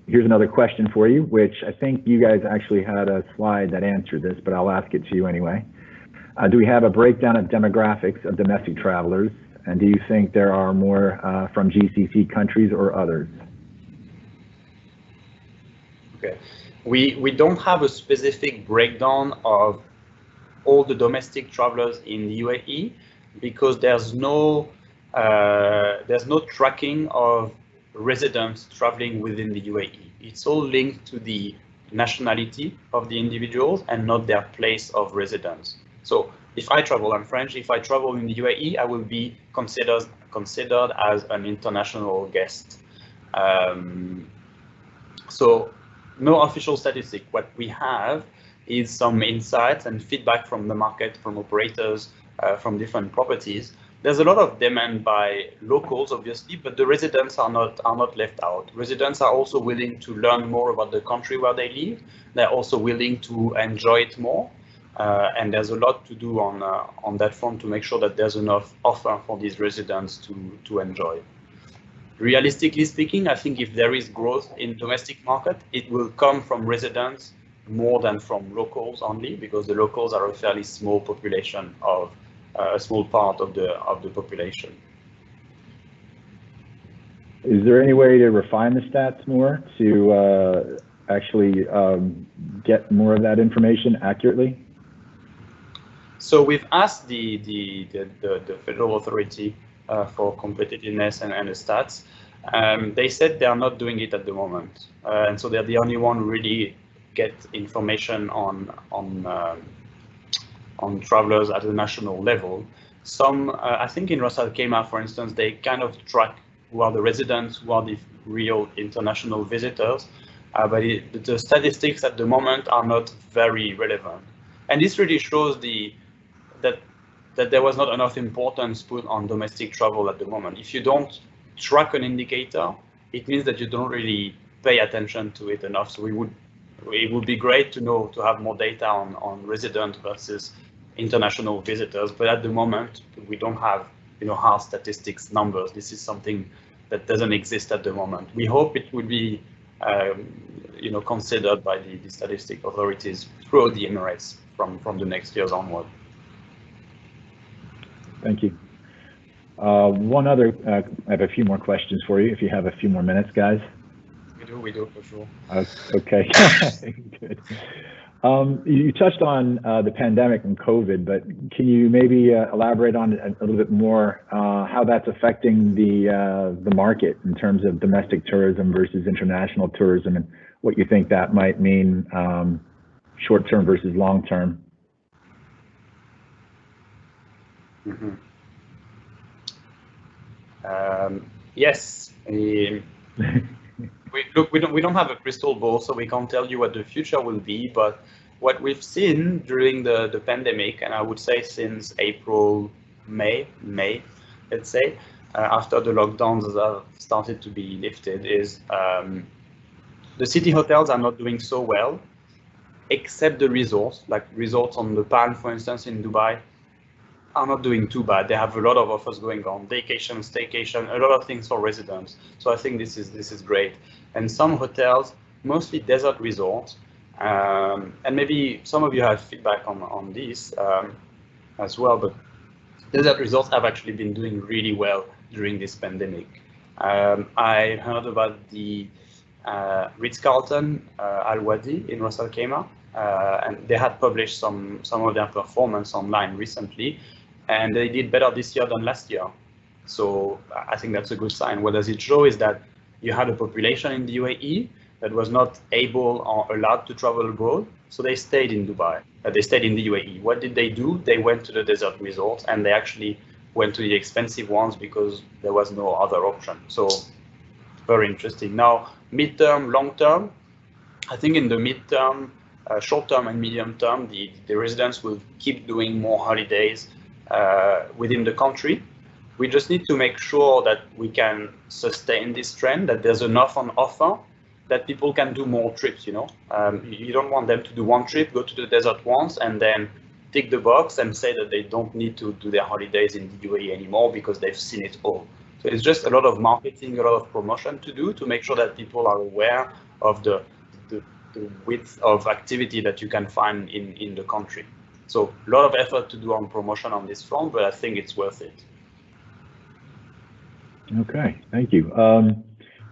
Here's another question for you, which I think you guys actually had a slide that answered this, but I'll ask it to you anyway. Do we have a breakdown of demographics of domestic travelers, and do you think there are more from GCC countries or others? Okay, we don't have a specific breakdown of all the domestic travelers in the UAE, because there's no tracking of residents traveling within the UAE. It's all linked to the nationality of the individuals and not their place of residence. So if I travel, I'm French, if I travel in the UAE, I will be considered as an international guest. So no official statistic. What we have is some insights and feedback from the market, from operators, from different properties. There's a lot of demand by locals, obviously, but the residents are not left out. Residents are also willing to learn more about the country where they live. They're also willing to enjoy it more. And there's a lot to do on that front to make sure that there's enough offer for these residents to enjoy. Realistically speaking, I think if there is growth in domestic market, it will come from residents more than from locals only, because the locals are a fairly small population of a small part of the population. Is there any way to refine the stats more to actually get more of that information accurately? So we've asked the Federal Authority for Competitiveness and the stats. They said they are not doing it at the moment, and so they're the only one who really get information on travelers at a national level. Some, I think in Ras Al Khaimah, for instance, they kind of track who are the residents, who are the real international visitors, but the statistics at the moment are not very relevant. And this really shows that there was not enough importance put on domestic travel at the moment. If you don't track an indicator, it means that you don't really pay attention to it enough. So it would be great to have more data on resident versus international visitors, but at the moment we don't have hard statistics numbers. This is something that doesn't exist at the moment. We hope it will be considered by the statistic authorities throughout the Emirates from the next years onward. Thank you. One other, I have a few more questions for you if you have a few more minutes, guys. We do for sure. Okay, good. You touched on the pandemic and COVID, but can you maybe elaborate on it a little bit more how that's affecting the market in terms of domestic tourism versus international tourism, and what you think that might mean short term versus long term? Mm-hmm. Yes. We don't have a crystal ball, so we can't tell you what the future will be, but what we've seen during the pandemic, and I would say since April, May, let's say, after the lockdowns have started to be lifted, is the city hotels are not doing so well, except the resorts, like resorts on the Palm, for instance, in Dubai, are not doing too bad. They have a lot of offers going on, vacation, staycation, a lot of things for residents. So I think this is great. And some hotels, mostly desert resorts, and maybe some of you have feedback on this as well, but desert resorts have actually been doing really well during this pandemic. I heard about the Ritz-Carlton Al Wadi in Ras Al Khaimah, and they had published some of their performance online recently, and they did better this year than last year. So I think that's a good sign. What does it show is that you had a population in the UAE that was not able or allowed to travel abroad, so they stayed in Dubai. They stayed in the UAE. What did they do? They went to the desert resorts, and they actually went to the expensive ones because there was no other option. So very interesting. Now, midterm, long term, I think in the midterm, short term and medium term, the residents will keep doing more holidays within the country. We just need to make sure that we can sustain this trend, that there's enough on offer, that people can do more trips, you don't want them to do one trip, go to the desert once, and then tick the box and say that they don't need to do their holidays in the UAE anymore because they've seen it all. So it's just a lot of marketing, a lot of promotion to do to make sure that people are aware of the width of activity that you can find in the country. So a lot of effort to do on promotion on this front, but I think it's worth it. Okay, thank you.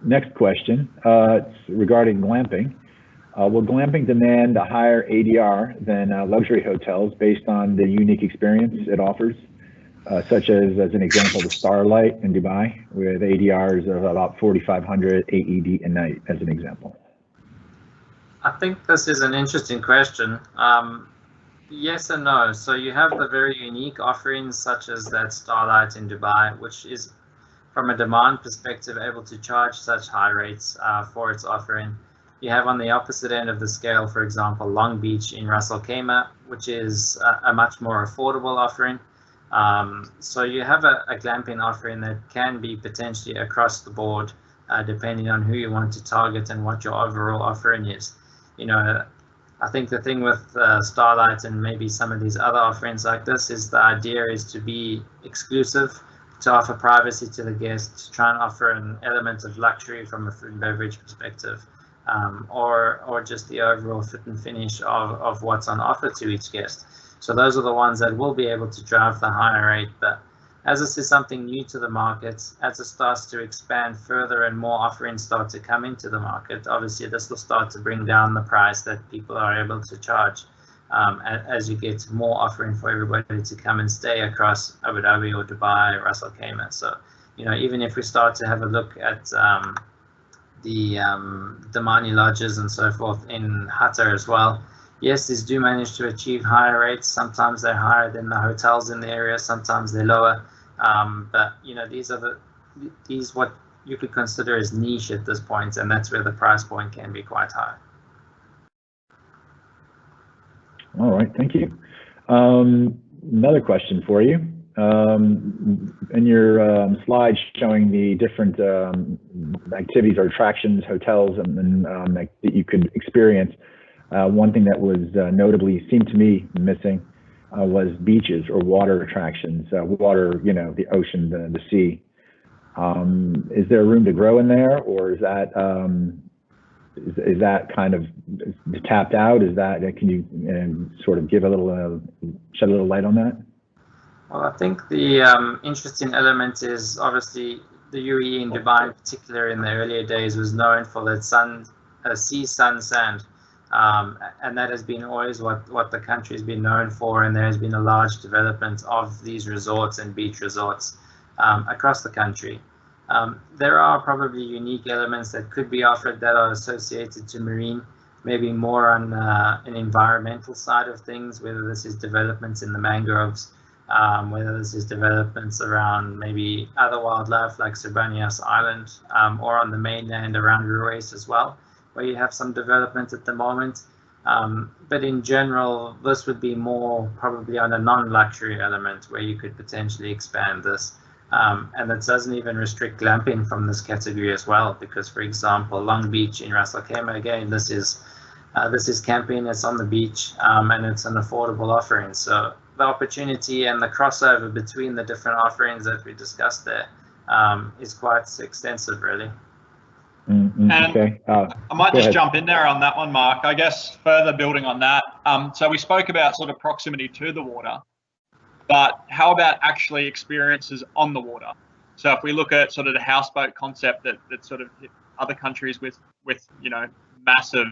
Next question, it's regarding glamping. Will glamping demand a higher ADR than luxury hotels based on the unique experience it offers, such as an example, the Starlight in Dubai, with ADRs of about 4,500 AED a night, as an example? I think this is an interesting question. Yes and no. So you have the very unique offerings such as that Starlight in Dubai, which is, from a demand perspective, able to charge such high rates for its offering. You have on the opposite end of the scale, for example, Long Beach in Ras Al Khaimah, which is a much more affordable offering. So you have a glamping offering that can be potentially across the board, depending on who you want to target and what your overall offering is. I think the thing with Starlight and maybe some of these other offerings like this is the idea is to be exclusive, to offer privacy to the guests, to try and offer an element of luxury from a food and beverage perspective, or just the overall fit and finish of what's on offer to each guest. So those are the ones that will be able to drive the higher rate. But as this is something new to the market, as it starts to expand further and more offerings start to come into the market, obviously this will start to bring down the price that people are able to charge as you get more offering for everybody to come and stay across Abu Dhabi or Dubai or Ras Al Khaimah. So, even if we start to have a look at the Mani lodges and so forth in Qatar as well, yes, these do manage to achieve higher rates. Sometimes they're higher than the hotels in the area, sometimes they're lower. But these what you could consider as niche at this point, and that's where the price point can be quite high. All right, thank you. Another question for you. In your slides showing the different activities or attractions, hotels, and that you could experience, one thing that was notably seemed to me missing was beaches or water attractions, water, you know, the ocean, the sea. Is there room to grow in there, or is that kind of tapped out? Is that, can you sort of give a little, shed a little light on that? Well, I think the interesting element is obviously the UAE in Dubai in particular in the earlier days was known for its sea, sun, sand. And that has been always what the country has been known for, and there has been a large development of these resorts and beach resorts across the country. There are probably unique elements that could be offered that are associated to marine, maybe more on an environmental side of things, whether this is developments in the mangroves, whether this is developments around maybe other wildlife like Sirbaniyas Island, or on the mainland around Ruwais as well, where you have some development at the moment. But in general, this would be more probably on a non-luxury element where you could potentially expand this. And it doesn't even restrict glamping from this category as well, because, for example, Long Beach in Ras Al Khaimah, again, this is camping, it's on the beach, and it's an affordable offering. So the opportunity and the crossover between the different offerings that we discussed there is quite extensive, really. And okay. I might just jump in there on that one, Mark. I guess further building on that, so we spoke about sort of proximity to the water, but how about actually experiences on the water? So if we look at sort of the houseboat concept that sort of hit other countries with you know, massive,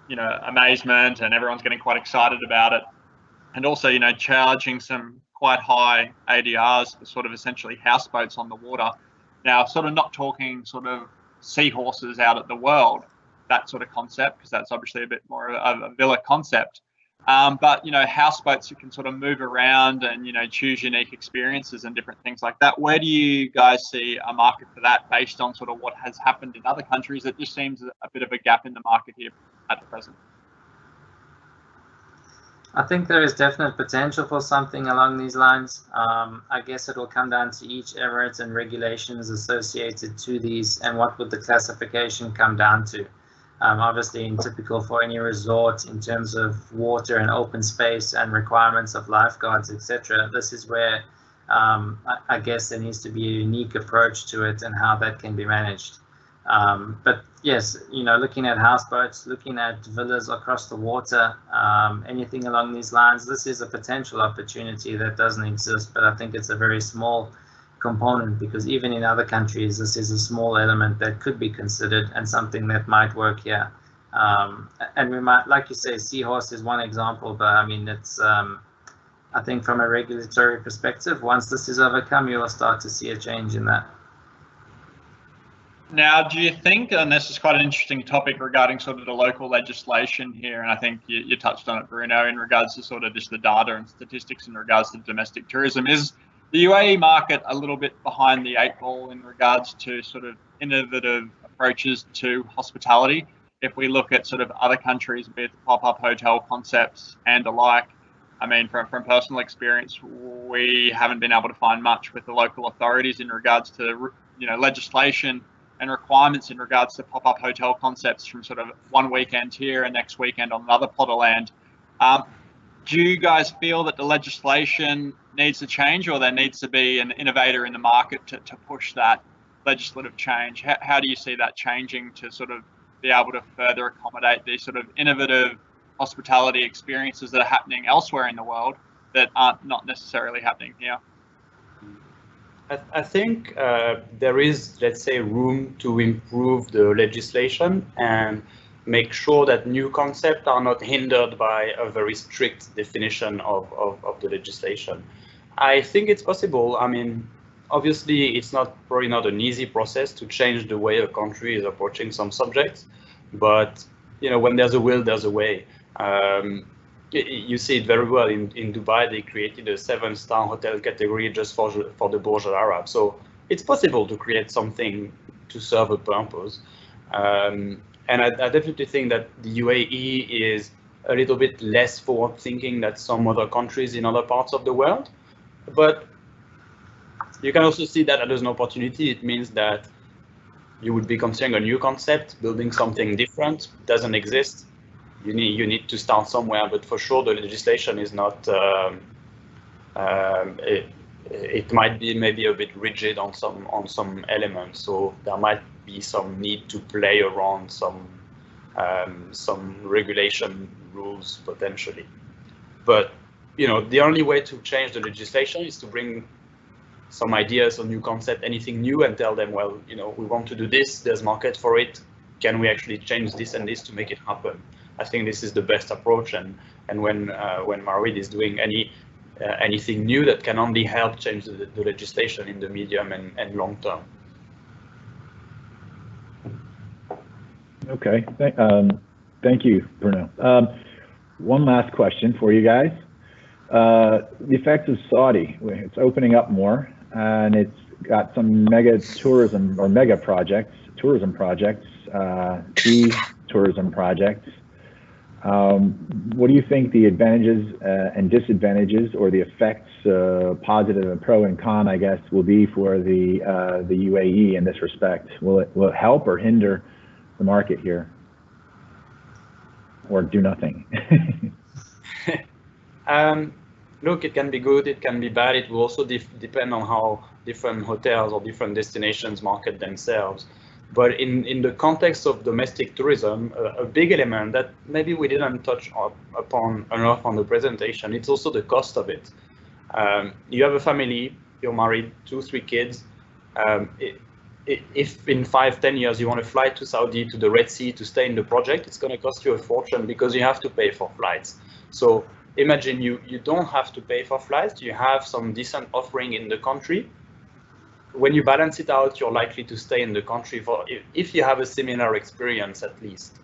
you know, amazement, and everyone's getting quite excited about it, and also, you know, charging some quite high ADRs for sort of essentially houseboats on the water. Now, sort of not talking sort of seahorses out at the world, that sort of concept, because that's obviously a bit more of a villa concept. But, you know, houseboats, you can sort of move around and, you know, choose unique experiences and different things like that. Where do you guys see a market for that based on sort of what has happened in other countries? It just seems a bit of a gap in the market here at the present. I think there is definite potential for something along these lines. I guess it will come down to each emirate and regulations associated to these, and what would the classification come down to. Obviously, in typical for any resort in terms of water and open space and requirements of lifeguards, etc., this is where I guess there needs to be a unique approach to it and how that can be managed. But yes, you know, looking at houseboats, looking at villas across the water, anything along these lines, this is a potential opportunity that doesn't exist, but I think it's a very small component, because even in other countries, this is a small element that could be considered and something that might work here. And we might, like you say, seahorse is one example, but I mean, it's, I think from a regulatory perspective, once this is overcome, you will start to see a change in that. Now, do you think, and this is quite an interesting topic regarding sort of the local legislation here, and I think you touched on it, Bruno, in regards to sort of just the data and statistics in regards to domestic tourism, is the UAE market a little bit behind the 8 ball in regards to sort of innovative approaches to hospitality? If we look at sort of other countries with pop-up hotel concepts and the like, I mean, from personal experience, we haven't been able to find much with the local authorities in regards to, you know, legislation and requirements in regards to pop-up hotel concepts from sort of one weekend here and next weekend on another plot of land. Do you guys feel that the legislation needs to change, or there needs to be an innovator in the market to push that legislative change? How do you see that changing to sort of be able to further accommodate these sort of innovative hospitality experiences that are happening elsewhere in the world that aren't not necessarily happening here? I think there is, let's say, room to improve the legislation and make sure that new concepts are not hindered by a very strict definition of the legislation. I think it's possible. I mean, obviously, it's probably not an easy process to change the way a country is approaching some subjects, but you know, when there's a will, there's a way. You see it very well in Dubai. They created a 7-star hotel category just for the Burj Al Arab. So it's possible to create something to serve a purpose. And I definitely think that the UAE is a little bit less forward-thinking than some other countries in other parts of the world. But you can also see that as an opportunity. It means that you would be considering a new concept, building something different, doesn't exist. you need to start somewhere. But for sure, the legislation is not. It might be maybe a bit rigid on some elements, so there might be some need to play around some regulation rules potentially. But the only way to change the legislation is to bring some ideas or new concept, anything new, and tell them, well, we want to do this. There's market for it. Can we actually change this and this to make it happen? I think this is the best approach. And when Marid is doing anything new, that can only help change the legislation in the medium and long term. Okay, thank you, Bruno. One last question for you guys. The effects of Saudi, it's opening up more, and it's got some mega tourism projects, e-tourism projects. What do you think the advantages and disadvantages, or the effects, positive and pro and con, I guess, will be for the UAE in this respect? Will it help or hinder the market here, or do nothing? Look, it can be good, it can be bad. It will also depend on how different hotels or different destinations market themselves. But in the context of domestic tourism, a big element that maybe we didn't touch upon enough on the presentation, it's also the cost of it. You have a family, you're married, 2-3 kids. If in 5-10 years you want to fly to Saudi, to the Red Sea, to stay in the project, it's going to cost you a fortune because you have to pay for flights. So imagine you don't have to pay for flights, you have some decent offering in the country. When you balance it out, you're likely to stay in the country for, if you have a similar experience at least.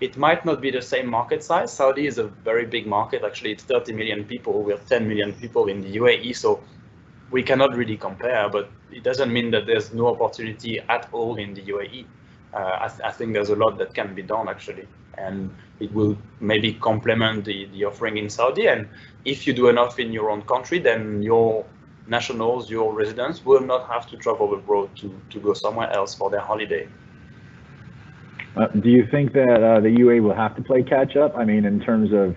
It might not be the same market size. Saudi is a very big market. Actually, it's 30 million people. We have 10 million people in the UAE, so we cannot really compare, but it doesn't mean that there's no opportunity at all in the UAE. I think there's a lot that can be done actually, and it will maybe complement the offering in Saudi. And if you do enough in your own country, then your nationals, your residents will not have to travel abroad to go somewhere else for their holiday. Do you think that the UAE will have to play catch up? I mean, in terms of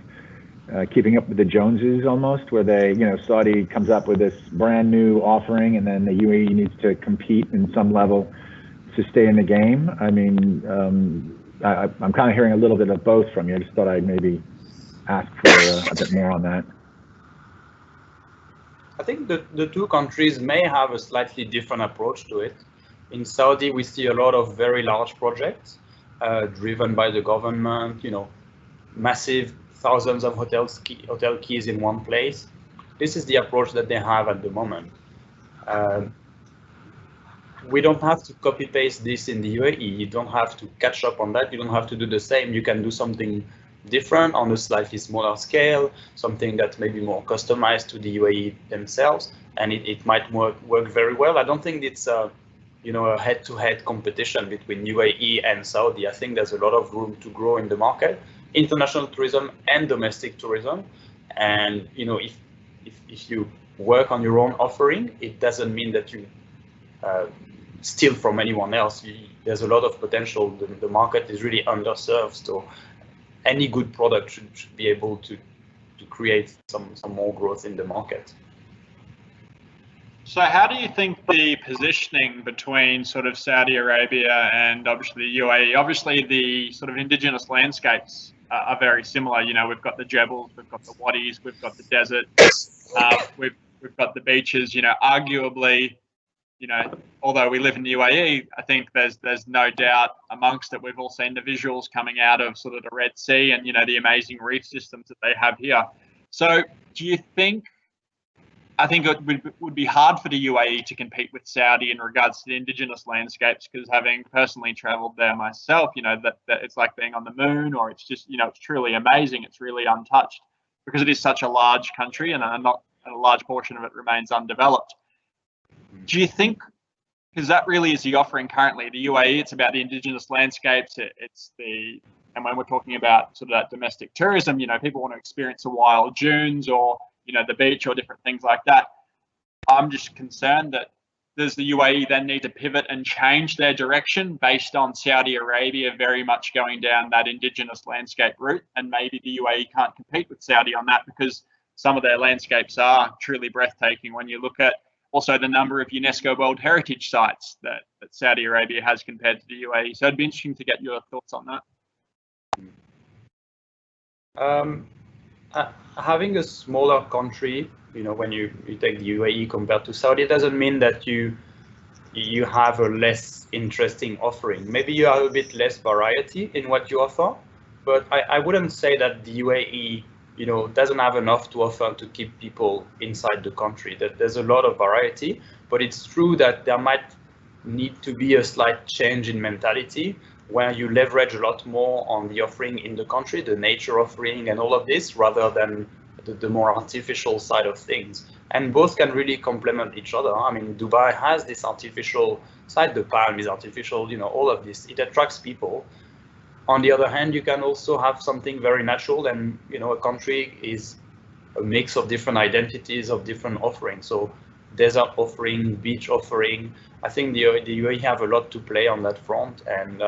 keeping up with the Joneses almost, where they, Saudi comes up with this brand new offering and then the UAE needs to compete in some level to stay in the game? I mean, I'm kind of hearing a little bit of both from you. I just thought I'd maybe ask for a bit more on that. I think the two countries may have a slightly different approach to it. In Saudi, we see a lot of very large projects driven by the government, massive thousands of hotel keys in one place. This is the approach that they have at the moment. We don't have to copy paste this in the UAE. You don't have to catch up on that. You don't have to do the same. You can do something different on a slightly smaller scale, something that's maybe more customized to the UAE themselves, and it might work very well. I don't think it's a head-to-head competition between UAE and Saudi. I think there's a lot of room to grow in the market, international tourism and domestic tourism. And if you work on your own offering, it doesn't mean that you steal from anyone else. There's a lot of potential. The market is really underserved, so any good product should be able to create some more growth in the market. So how do you think the positioning between sort of Saudi Arabia and obviously the UAE, obviously the sort of indigenous landscapes are very similar. We've got the Jebels, we've got the Wadis, we've got the desert, we've got the beaches. Arguably, although we live in the UAE, I think there's no doubt amongst it, we've all seen the visuals coming out of sort of the Red Sea and, the amazing reef systems that they have here. So do you think, I think it would be hard for the UAE to compete with Saudi in regards to the indigenous landscapes, because having personally traveled there myself, that it's like being on the moon, or it's just, it's truly amazing. It's really untouched because it is such a large country and a large portion of it remains undeveloped. Do you think, because that really is the offering currently, the UAE, it's about the indigenous landscapes, and when we're talking about sort of that domestic tourism, people want to experience the wild dunes or, the beach or different things like that. I'm just concerned that does the UAE then need to pivot and change their direction based on Saudi Arabia very much going down that indigenous landscape route? And maybe the UAE can't compete with Saudi on that because some of their landscapes are truly breathtaking when you look at also the number of UNESCO World Heritage sites that Saudi Arabia has compared to the UAE. So it'd be interesting to get your thoughts on that. Having a smaller country, you know, when you take the UAE compared to Saudi, doesn't mean that you have a less interesting offering. Maybe you have a bit less variety in what you offer, but I wouldn't say that the UAE, you know, doesn't have enough to offer to keep people inside the country. That there's a lot of variety, but it's true that there might need to be a slight change in mentality where you leverage a lot more on the offering in the country, the nature offering and all of this, rather than the more artificial side of things. And both can really complement each other. I mean, Dubai has this artificial side, the palm is artificial, you know, all of this, it attracts people. On the other hand, you can also have something very natural, and, you know, a country is a mix of different identities, of different offerings. So desert offering, beach offering, I think the UAE have a lot to play on that front, and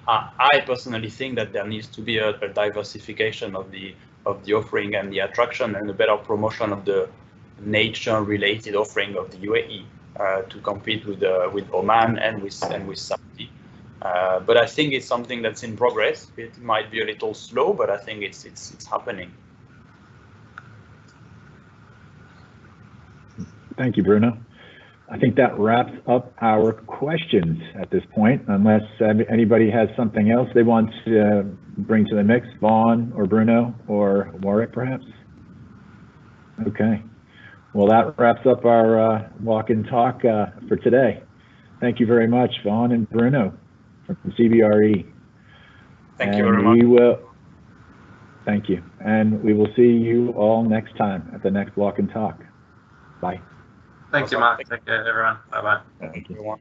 I personally think that there needs to be a diversification of the offering and the attraction, and a better promotion of the nature-related offering of the UAE to compete with Oman and with Saudi. But I think it's something that's in progress. It might be a little slow, but I think it's happening. Thank you, Bruno. I think that wraps up our questions at this point, unless anybody has something else they want to bring to the mix, Vaughan or Bruno or Warwick, perhaps? Okay. Well, that wraps up our walk and talk for today. Thank you very much, Vaughan and Bruno from CBRE. Thank you very much. Thank you. And we will see you all next time at the next walk and talk. Bye. Thank you, Mark. Take care, everyone. Bye-bye. Thank you.